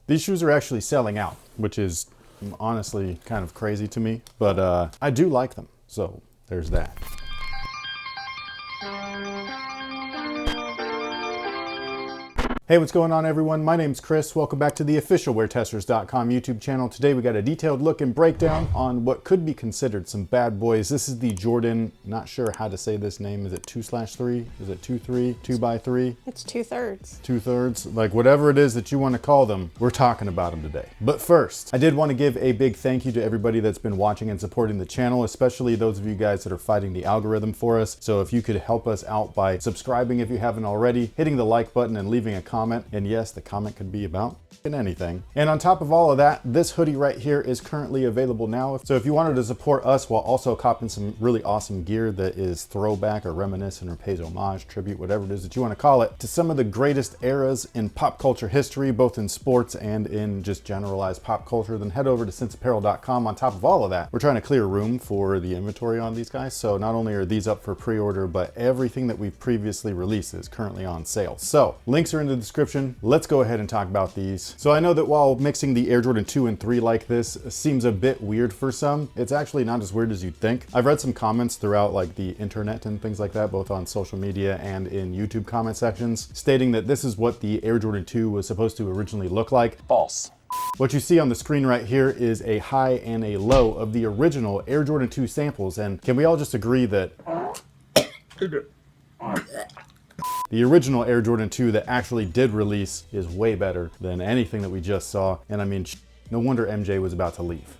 These shoes are actually selling out, which is honestly kind of crazy to me, but I do like them, so there's that. Hey, what's going on everyone? My name's Chris. Welcome back to the official WearTesters.com YouTube channel. Today we got a detailed look and breakdown on what could be considered some bad boys. This is the Jordan, not sure how to say this name. Is it 2/3? Is it 2/3? 2x3? It's 2/3. 2/3? Like whatever it is that you want to call them, we're talking about them today. But first, I did want to give a big thank you to everybody that's been watching and supporting the channel, especially those of you guys that are fighting the algorithm for us. So if you could help us out by subscribing if you haven't already, hitting the like button and leaving a comment. And yes, the comment could be about anything. And on top of all of that, this hoodie right here is currently available now. So if you wanted to support us while also copping some really awesome gear that is throwback or reminiscent or pays homage, tribute, whatever it is that you want to call it, to some of the greatest eras in pop culture history, both in sports and in just generalized pop culture, then head over to senseapparel.com. On top of all of that, we're trying to clear room for the inventory on these guys. So not only are these up for pre-order, but everything that we've previously released is currently on sale. So links are in the description. Let's go ahead and talk about these. So I know that while mixing the Air Jordan 2 and 3 like this seems a bit weird for some, it's actually not as weird as you'd think. I've read some comments throughout like the internet and things like that, both on social media and in YouTube comment sections, stating that this is what the Air Jordan 2 was supposed to originally look like. False. What you see on the screen right here is a high and a low of the original Air Jordan 2 samples, and can we all just agree that the original Air Jordan 2 that actually did release is way better than anything that we just saw. And I mean, no wonder MJ was about to leave.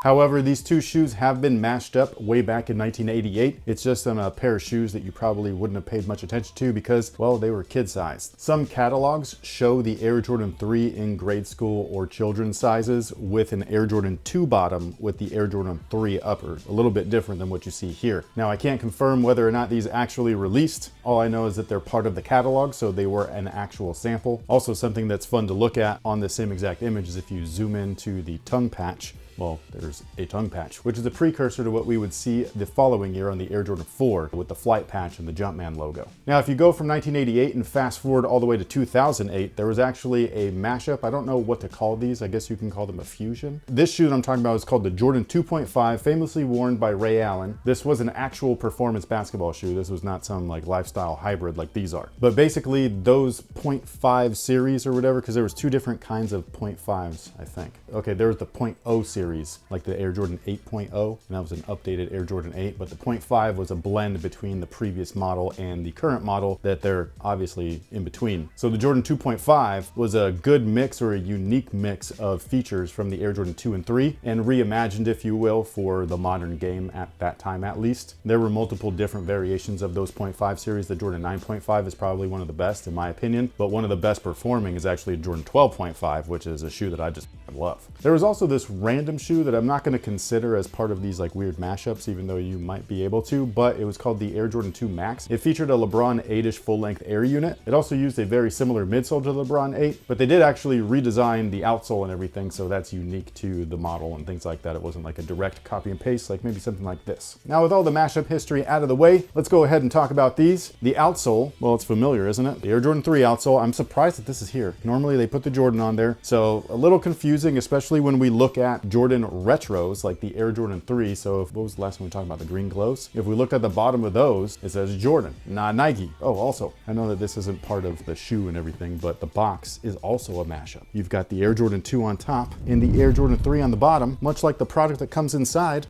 However, these two shoes have been mashed up way back in 1988. It's just on a pair of shoes that you probably wouldn't have paid much attention to because, well, they were kid-sized. Some catalogs show the Air Jordan 3 in grade school or children's sizes with an Air Jordan 2 bottom with the Air Jordan 3 upper. A little bit different than what you see here. Now, I can't confirm whether or not these actually released. All I know is that they're part of the catalog, so they were an actual sample. Also, something that's fun to look at on the same exact image is if you zoom into the tongue patch. Well, there's a tongue patch, which is a precursor to what we would see the following year on the Air Jordan 4 with the flight patch and the Jumpman logo. Now, if you go from 1988 and fast forward all the way to 2008, there was actually a mashup. I don't know what to call these. I guess you can call them a fusion. This shoe that I'm talking about is called the Jordan 2.5, famously worn by Ray Allen. This was an actual performance basketball shoe. This was not some like lifestyle hybrid like these are. But basically those 0.5 series or whatever, because there was two different kinds of 0.5s, I think. Okay, there was the 0.0 series, like the Air Jordan 8.0, and that was an updated Air Jordan 8, but the 0.5 was a blend between the previous model and the current model that they're obviously in between. So the Jordan 2.5 was a good mix or a unique mix of features from the Air Jordan 2 and 3 and reimagined, if you will, for the modern game at that time at least. There were multiple different variations of those 0.5 series. The Jordan 9.5 is probably one of the best in my opinion, but one of the best performing is actually a Jordan 12.5, which is a shoe that I just love. There was also this random shoe that I'm not going to consider as part of these like weird mashups, even though you might be able to, but it was called the Air Jordan 2 Max. It featured a LeBron 8-ish full-length Air unit. It also used a very similar midsole to the LeBron 8, but they did actually redesign the outsole and everything, so that's unique to the model and things like that. It wasn't like a direct copy and paste, like maybe something like this. Now, with all the mashup history out of the way, let's go ahead and talk about these. The outsole, well, it's familiar, isn't it? The Air Jordan 3 outsole. I'm surprised that this is here. Normally they put the Jordan on there, so a little confusing, especially when we look at Jordan retros like the Air Jordan 3. So what was the last one we talked about? The green glows. If we looked at the bottom of those, it says Jordan, not Nike. Oh, also, I know that this isn't part of the shoe and everything, but the box is also a mashup. You've got the Air Jordan 2 on top and the Air Jordan 3 on the bottom, much like the product that comes inside.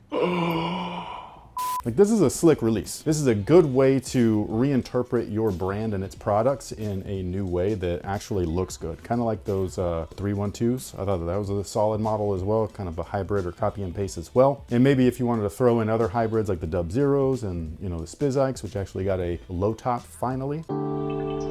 Like, this is a slick release. This is a good way to reinterpret your brand and its products in a new way that actually looks good. Kind of like those 312s. I thought that was a solid model as well, kind of a hybrid or copy and paste as well. And maybe if you wanted to throw in other hybrids like the Dub Zeros and, you know, the Spizikes, which actually got a low top finally.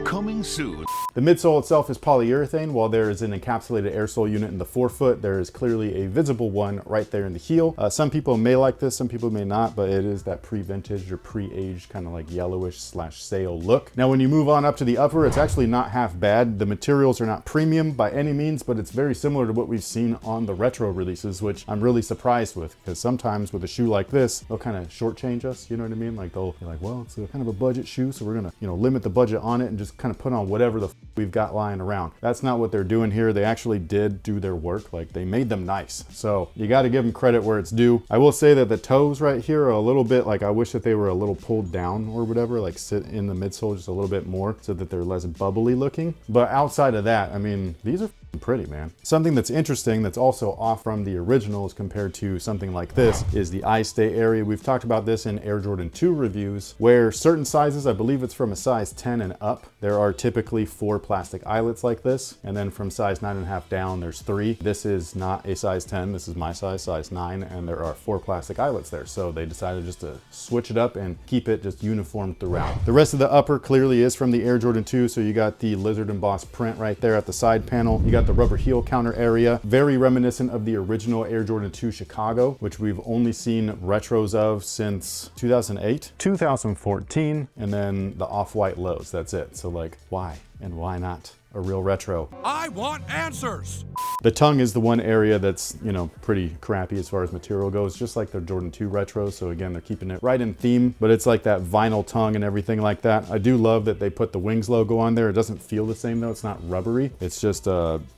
Coming soon. The midsole itself is polyurethane. While there is an encapsulated air sole unit in the forefoot, there is clearly a visible one right there in the heel. Some people may like this, some people may not, but it is that pre-vintage or pre-aged kind of like yellowish / sail look. Now, when you move on up to the upper, it's actually not half bad. The materials are not premium by any means, but it's very similar to what we've seen on the retro releases, which I'm really surprised with, because sometimes with a shoe like this, they'll kind of shortchange us, you know what I mean? Like they'll be like, well, it's a kind of a budget shoe, so we're gonna, you know, limit the budget on it and just kind put on whatever the we've got lying around. That's not what they're doing here. They actually did do their work. Like, they made them nice. So you got to give them credit where it's due. I will say that the toes right here are a little bit like, I wish that they were a little pulled down or whatever, like sit in the midsole just a little bit more so that they're less bubbly looking. But outside of that, I mean, these are pretty, man. Something that's interesting that's also off from the originals compared to something like this is the eye stay area. We've talked about this in Air Jordan 2 reviews, where certain sizes, I believe it's from a size 10 and up, there are typically 4 plastic eyelets like this, and then from size 9.5 down there's 3. This is not a size 10, this is my size 9, and there are 4 plastic eyelets there. So they decided just to switch it up and keep it just uniform throughout. The rest of the upper clearly is from the Air Jordan 2, so you got the lizard embossed print right there at the side panel. You got the rubber heel counter area, very reminiscent of the original Air Jordan 2 Chicago, which we've only seen retros of since 2008, 2014, and then the off-white lows. That's it. So like, why and why not a real retro? I want answers. The tongue is the one area that's, you know, pretty crappy as far as material goes, just like the Jordan 2 retro. So again, they're keeping it right in theme, but it's like that vinyl tongue and everything like that. I do love that they put the Wings logo on there. It doesn't feel the same though. It's not rubbery. It's just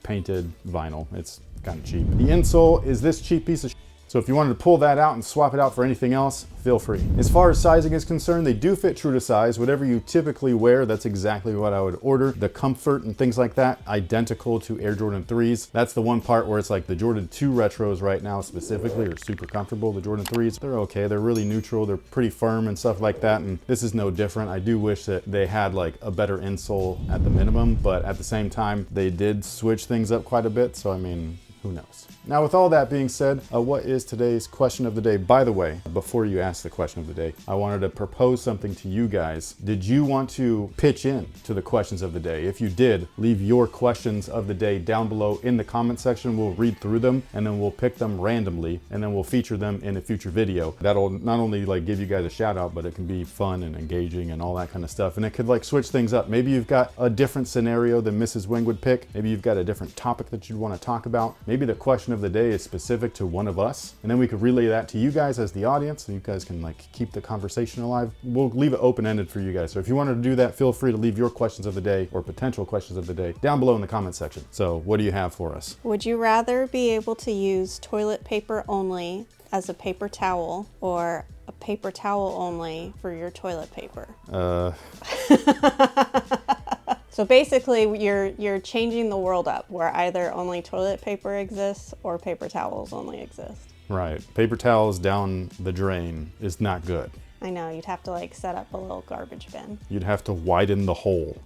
painted vinyl. It's kind of cheap. The insole is this cheap piece of shit. So if you wanted to pull that out and swap it out for anything else, feel free. As far as sizing is concerned, they do fit true to size. Whatever you typically wear, that's exactly what I would order. The comfort and things like that, identical to Air Jordan 3s. That's the one part where it's like the Jordan 2 retros right now specifically are super comfortable. The Jordan 3s, they're okay. They're really neutral. They're pretty firm and stuff like that. And this is no different. I do wish that they had like a better insole at the minimum, but at the same time, they did switch things up quite a bit. So I mean, who knows? Now, with all that being said, what is today's question of the day? By the way, before you ask the question of the day, I wanted to propose something to you guys. Did you want to pitch in to the questions of the day? If you did, leave your questions of the day down below in the comment section. We'll read through them and then we'll pick them randomly and then we'll feature them in a future video. That'll not only like give you guys a shout out, but it can be fun and engaging and all that kind of stuff. And it could like switch things up. Maybe you've got a different scenario than Mrs. Wing would pick. Maybe you've got a different topic that you'd want to talk about. Maybe the question of the day is specific to one of us, and then we could relay that to you guys as the audience, so you guys can like keep the conversation alive. We'll leave it open-ended for you guys. So if you wanted to do that, feel free to leave your questions of the day or potential questions of the day down below in the comment section. So what do you have for us? Would you rather be able to use toilet paper only as a paper towel or a paper towel only for your toilet paper? So basically, you're changing the world up where either only toilet paper exists or paper towels only exist. Right. Paper towels down the drain is not good. I know, you'd have to like set up a little garbage bin. You'd have to widen the hole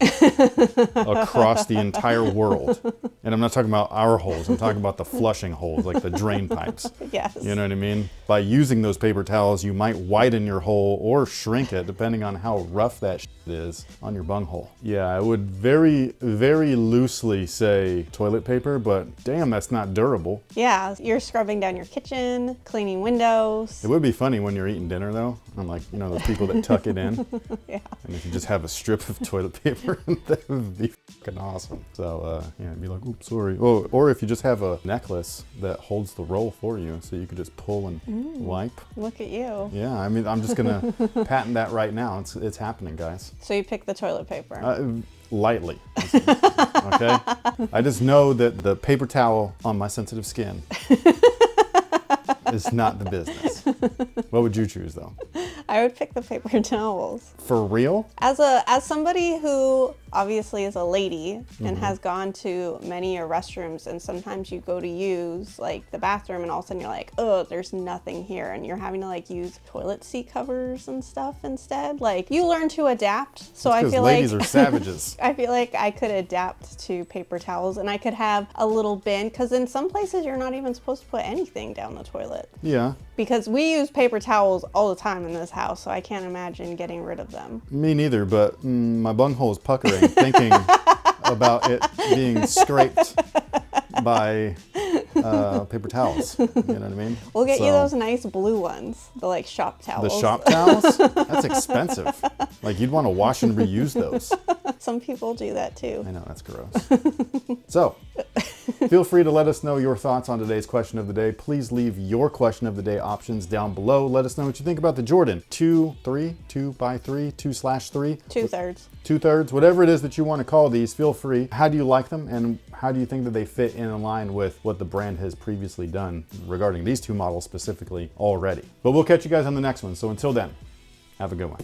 across the entire world. And I'm not talking about our holes, I'm talking about the flushing holes, like the drain pipes. Yes. You know what I mean? By using those paper towels, you might widen your hole or shrink it, depending on how rough that shit is on your bunghole. Yeah, I would very, very loosely say toilet paper, but damn, that's not durable. Yeah, you're scrubbing down your kitchen, cleaning windows. It would be funny when you're eating dinner though. I'm like, you know, those people that tuck it in. Yeah. And if you just have a strip of toilet paper, that would be fucking awesome. So yeah, it'd be like, oops, sorry. Oh, or if you just have a necklace that holds the roll for you, so you could just pull and wipe. Look at you. Yeah, I mean, I'm just gonna patent that right now. It's happening, guys. So you pick the toilet paper. Lightly, okay? I just know that the paper towel on my sensitive skin is not the business. What would you choose though? I would pick the paper towels. For real? As somebody who obviously is a lady and has gone to many restrooms, and sometimes you go to use like the bathroom and all of a sudden you're like, oh, there's nothing here, and you're having to like use toilet seat covers and stuff instead. Like, you learn to adapt. So I feel ladies like are savages. I feel like I could adapt to paper towels, and I could have a little bin, because in some places you're not even supposed to put anything down the toilet. Yeah. Because we use paper towels all the time in this house, so I can't imagine getting rid of them. Me neither, but my bunghole is puckering thinking about it being scraped by paper towels. You know what I mean? We'll get you those nice blue ones, the like shop towels. The shop towels? That's expensive. Like, you'd want to wash and reuse those. Some people do that too. I know, that's gross. So, Feel free to let us know your thoughts on today's question of the day. Please leave your question of the day options down below. Let us know what you think about the Jordan 2/3, 2x3, 2/3. 2/3. 2/3, whatever it is that you want to call these, feel free. How do you like them, and how do you think that they fit in line with what the brand has previously done regarding these two models specifically already? But we'll catch you guys on the next one. So until then, have a good one.